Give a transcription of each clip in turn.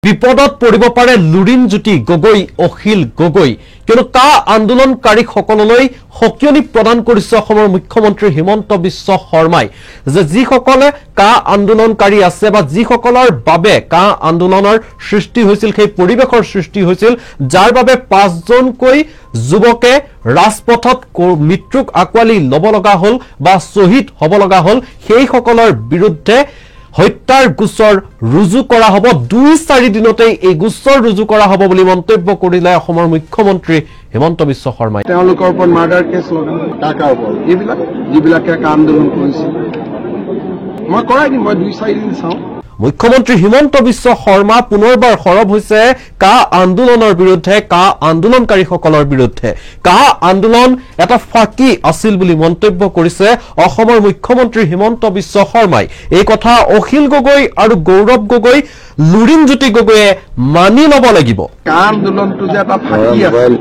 বিপদত পৰিব পাৰে লুৰিণজ্যোতি গগৈ অখিল গগৈ কিন্তু কা আন্দোলনকাৰীসকললৈ সকিয়নি প্ৰদান কৰিছে অসমৰ মুখ্যমন্ত্ৰী হিমন্ত বিশ্ব শৰ্মাই যে যিসকলে কা আন্দোলনকাৰী আছে বা যিসকলৰ বাবে কা আন্দোলনৰ সৃষ্টি হৈছিল সেই পৰিবেশৰ সৃষ্টি হৈছিল যাৰ বাবে 5 জনকৈ যুৱকে ৰাজপথত মৃত্যুক আকৱালি ল'ব লগা হ'ল বা শহীদ হ'ব লগা হ'ল সেই সকলৰ বিৰুদ্ধে হত্যাৰ গোচৰ ৰুজু কৰা হ'ব 2-4 দিনতেই এই গোচৰ ৰুজু কৰা হ'ব বুলি মন্তব্য কৰিলে অসমৰ মুখ্যমন্ত্ৰী হিমন্ত বিশ্ব শৰ্মাই তেওঁলোকৰ ওপৰত মাৰ্ডাৰ কেছ লগাম টাকাৰ ওপৰত এইবিলাক যিবিলাকে আন্দোলন কৰিছিল মই কৰাই দিম মই 2-4 দিন চাওঁ মুখ্যমন্ত্ৰী হিমন্ত বিশ্ব শৰ্মা পুনৰবাৰ সৰব হৈছে কা আন্দোলনৰ বিৰুদ্ধে কা আন্দোলনকাৰীসকলৰ বিৰুদ্ধে কা আন্দোলন এটা ফাঁকি আছিল বুলি মন্তব্য কৰিছে অসমৰ মুখ্যমন্ত্ৰী হিমন্ত বিশ্ব শৰ্মাই এই কথা অখিল গগৈ আৰু গৌৰৱ গগৈ লুৰিণজ্যোতি গগৈয়ে মানি ল'ব লাগিব কা আন্দোলনটো যে এটা ফাঁকি আছিল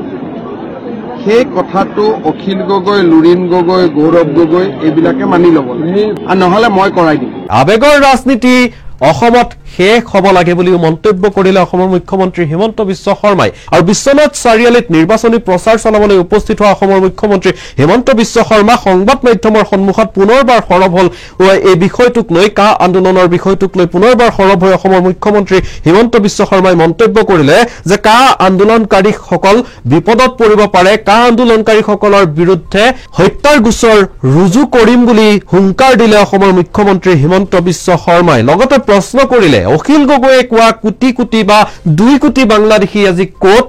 সেই কথাটো অখিল গগৈ লুৰিণ গগৈ গৌৰৱ গগৈ এইবিলাকে মানি ল'ব আৰু নহলে মই কৰাই দিম আবেগৰ ৰাজনীতি অসমত শেষ হ'ব লাগে বুলি মন্তব্য কৰিলে অসমৰ মুখ্যমন্ত্ৰী হিমন্ত বিশ্ব শৰ্মাই আৰু বিশ্বনাথ চাৰিআলিত নিৰ্বাচনী প্ৰচাৰ চলাবলৈ উপস্থিত হোৱা অসমৰ মুখ্যমন্ত্ৰী হিমন্ত বিশ্ব শৰ্মা সংবাদ মাধ্যমৰ সন্মুখত পুনৰবাৰ সৰব হ'ল এই বিষয়টোক লৈ কা আন্দোলনৰ বিষয়টোক লৈ পুনৰবাৰ সৰব হৈ অসমৰ মুখ্যমন্ত্ৰী হিমন্ত বিশ্ব শৰ্মাই মন্তব্য কৰিলে যে কা আন্দোলনকাৰীসকল বিপদত পৰিব পাৰে কা আন্দোলনকাৰীসকলৰ বিৰুদ্ধে হত্যাৰ গোচৰ ৰুজু কৰিম বুলি হুংকাৰ দিলে অসমৰ মুখ্যমন্ত্ৰী হিমন্ত বিশ্ব শৰ্মাই লগতে প্ৰশ্ন কৰিলে অখিল গগৈয়ে কোৱা কোটি কোটি বা 2 কোটি বাংলাদেশী আজি কোট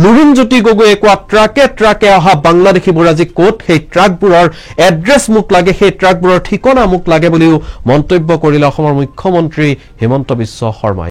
লুৰিণজ্যোতি গগৈয়ে কোৱা ট্ৰাকে ট্ৰাকে অহা বাংলাদেশীবোৰ আজি কোট সেই ট্ৰাকবোৰৰ এড্ৰেছ মোক লাগে সেই ট্ৰাকবোৰৰ ঠিকনা মোক লাগে বুলিও মন্তব্য কৰিলে অসমৰ মুখ্যমন্ত্ৰী হিমন্ত বিশ্ব শৰ্মাই